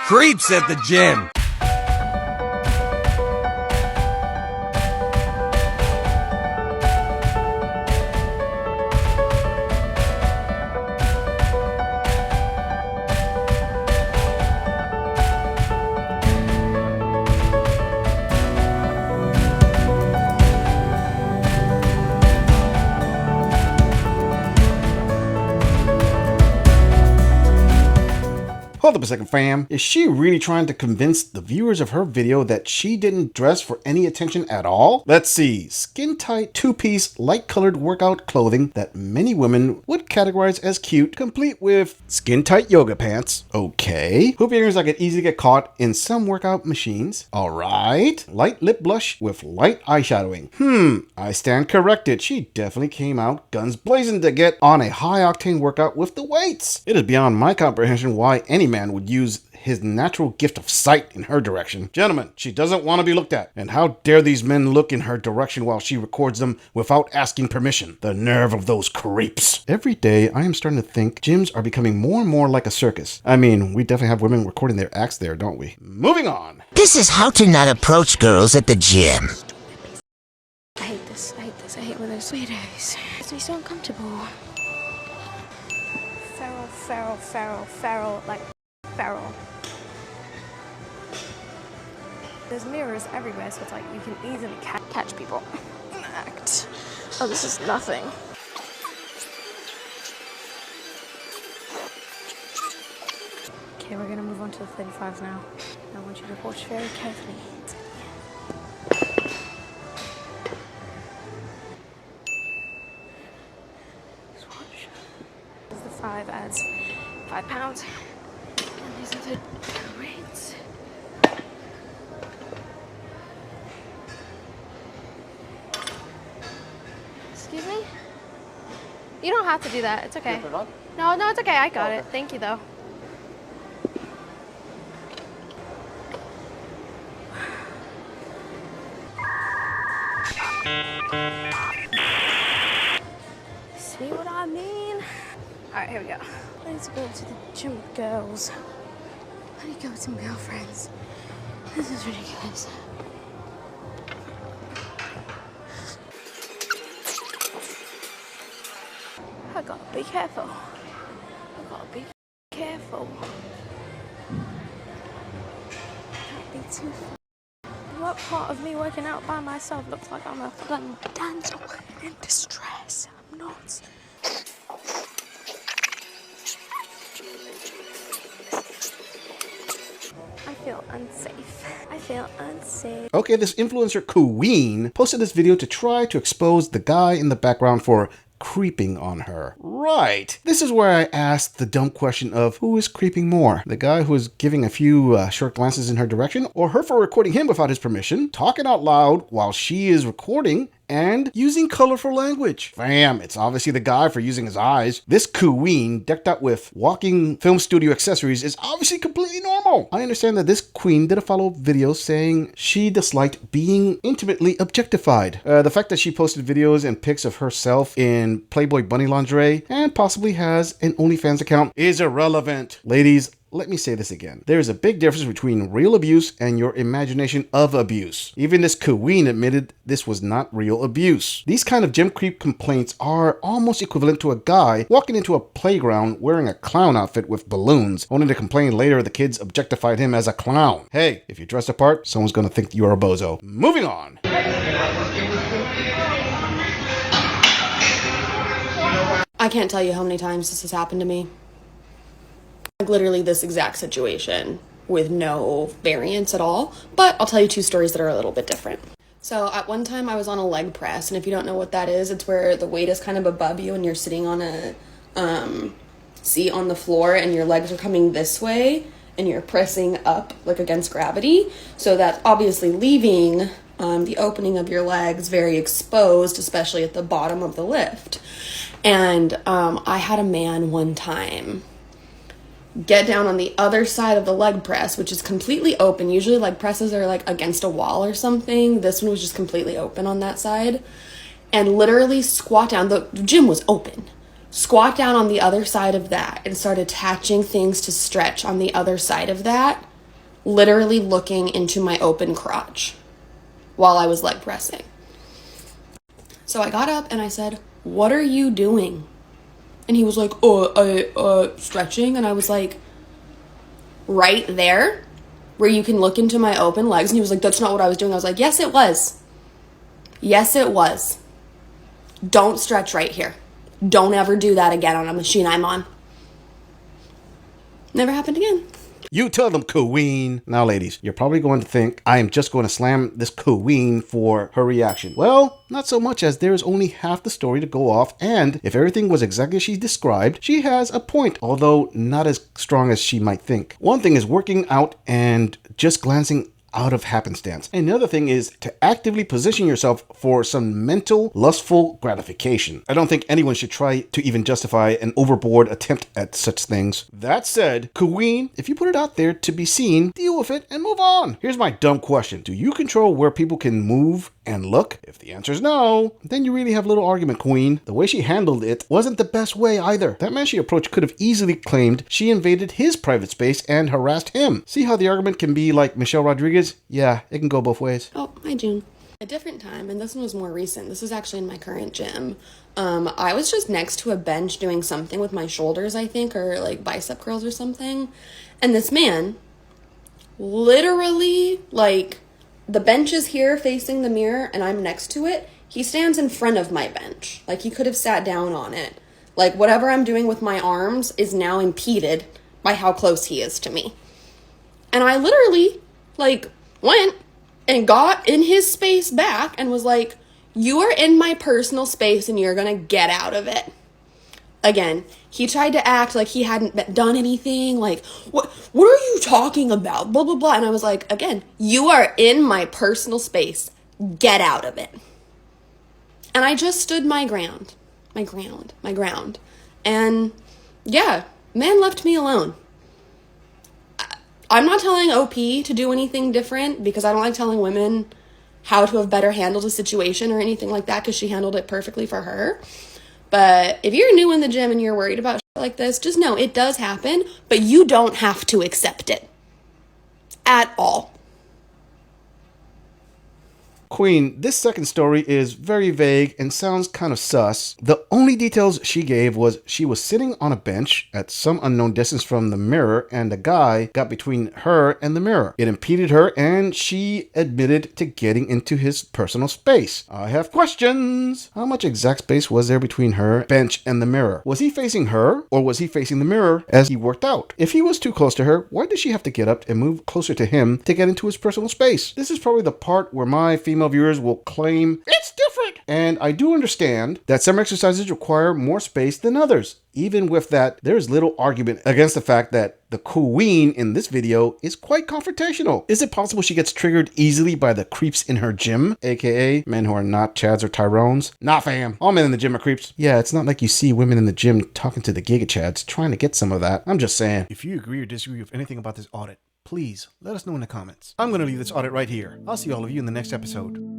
Creeps at the gym. Hold up a second, fam. Is she really trying to convince the viewers of her video that she didn't dress for any attention at all? Let's see. Skin-tight, two-piece, light-colored workout clothing that many women would categorize as cute, complete with skin-tight yoga pants. Okay. Hoop earrings that could easily get caught in some workout machines. Alright. Light lip blush with light eyeshadowing. I stand corrected. She definitely came out guns blazing to get on a high-octane workout with the weights. It is beyond my comprehension why any man would use his natural gift of sight in her direction. Gentlemen, she doesn't want to be looked at. And how dare these men look in her direction while she records them without asking permission? The nerve of those creeps. Every day, I am starting to think gyms are becoming more and more like a circus. I mean, we definitely have women recording their acts there, don't we? Moving on. This is how to not approach girls at the gym. I hate this. I hate this. I hate when there's weirdos. It makes me so uncomfortable. Feral, like feral. There's mirrors everywhere, so it's like you can easily catch people. Act. Oh, this is nothing. Okay, we're gonna move on to the 35s now. I want you to watch very carefully. Just watch. There's the 5 adds £5. And these are the rates. Excuse me? You don't have to do that. It's okay. No, it's okay. I got it. Thank you, though. See what I mean? Alright, here we go. I need to go to the gym with girls. I need to go with some girlfriends. This is ridiculous. I gotta be careful. I gotta be careful. Can't be too far. What part of me working out by myself looks like I'm a bloody damsel in distress? I'm not. I feel unsafe. Okay, this influencer queen posted this video to try to expose the guy in the background for creeping on her. Right. This is where I asked the dumb question of who is creeping more? The guy who is giving a few short glances in her direction, or her for recording him without his permission, talking out loud while she is recording, and using colorful language. Fam, it's obviously the guy for using his eyes. This queen, decked out with walking film studio accessories, is obviously completely normal. I understand that this queen did a follow-up video saying she disliked being intimately objectified. The fact that she posted videos and pics of herself in Playboy bunny lingerie and possibly has an OnlyFans account is irrelevant. Ladies, let me say this again. There is a big difference between real abuse and your imagination of abuse. Even this queen admitted this was not real abuse. These kind of gym creep complaints are almost equivalent to a guy walking into a playground wearing a clown outfit with balloons, only to complain later the kids objectified him as a clown. Hey, if you dress apart, someone's gonna think you're a bozo. Moving on. I can't tell you how many times this has happened to me. Like literally this exact situation with no variance at all, but I'll tell you 2 stories that are a little bit different. So at one time I was on a leg press, and if you don't know what that is, it's where the weight is kind of above you and you're sitting on a seat on the floor and your legs are coming this way and you're pressing up like against gravity. So that's obviously leaving the opening of your legs very exposed, especially at the bottom of the lift. And I had a man one time get down on the other side of the leg press, which is completely open. Usually leg presses are like against a wall or something. This one was just completely open on that side, and literally squat down. The gym was open. Squat down on the other side of that and start attaching things to stretch on the other side of that literally looking into my open crotch while I was leg pressing. So I got up and I said, "What are you doing?" And he was like, stretching. And I was like, "Right there where you can look into my open legs?" And he was like, "That's not what I was doing." I was like, "Yes, it was. Yes, it was. Don't stretch right here. Don't ever do that again on a machine I'm on." Never happened again. You tell them, queen. Now, ladies, you're probably going to think I am just going to slam this queen for her reaction. Well, not so much, as there is only half the story to go off, and if everything was exactly as she described, she has a point, although not as strong as she might think. One thing is working out and just glancing out of happenstance. And the other thing is to actively position yourself for some mental, lustful gratification. I don't think anyone should try to even justify an overboard attempt at such things. That said, queen, if you put it out there to be seen, deal with it and move on. Here's my dumb question. Do you control where people can move and look? If the answer is no, then you really have little argument, queen. The way she handled it wasn't the best way either. That man she approached could have easily claimed she invaded his private space and harassed him. See how the argument can be like Michelle Rodriguez? Yeah, it can go both ways. Oh, hi, June. A different time, and this one was more recent. This was actually in my current gym. I was just next to a bench doing something with my shoulders, I think, or like bicep curls or something. And this man, literally, like, the bench is here facing the mirror and I'm next to it. He stands in front of my bench. Like, he could have sat down on it. Like, whatever I'm doing with my arms is now impeded by how close he is to me. And I literally, like, went and got in his space back and was like, "You are in my personal space and you're gonna get out of it." Again, he tried to act like he hadn't done anything, like, what are you talking about? Blah, blah, blah. And I was like, again, you are in my personal space. Get out of it. And I just stood my ground. And yeah, man left me alone. I'm not telling OP to do anything different, because I don't like telling women how to have better handled a situation or anything like that, because she handled it perfectly for her. But if you're new in the gym and you're worried about shit like this, just know it does happen, but you don't have to accept it at all. Queen, this second story is very vague and sounds kind of sus. The only details she gave was she was sitting on a bench at some unknown distance from the mirror, and a guy got between her and the mirror. It impeded her, and she admitted to getting into his personal space. I have questions. How much exact space was there between her bench and the mirror? Was he facing her, or was he facing the mirror as he worked out? If he was too close to her, why did she have to get up and move closer to him to get into his personal space? This is probably the part where my female viewers will claim it's different. And I do understand that some exercises require more space than others. Even with that, there is little argument against the fact that the queen in this video is quite confrontational. Is it possible she gets triggered easily by the creeps in her gym, aka men who are not Chads or Tyrones? Nah, fam. All men in the gym are creeps. Yeah, it's not like you see women in the gym talking to the Giga Chads trying to get some of that. I'm just saying. If you agree or disagree with anything about this audit, please let us know in the comments. I'm going to leave this audit right here. I'll see all of you in the next episode.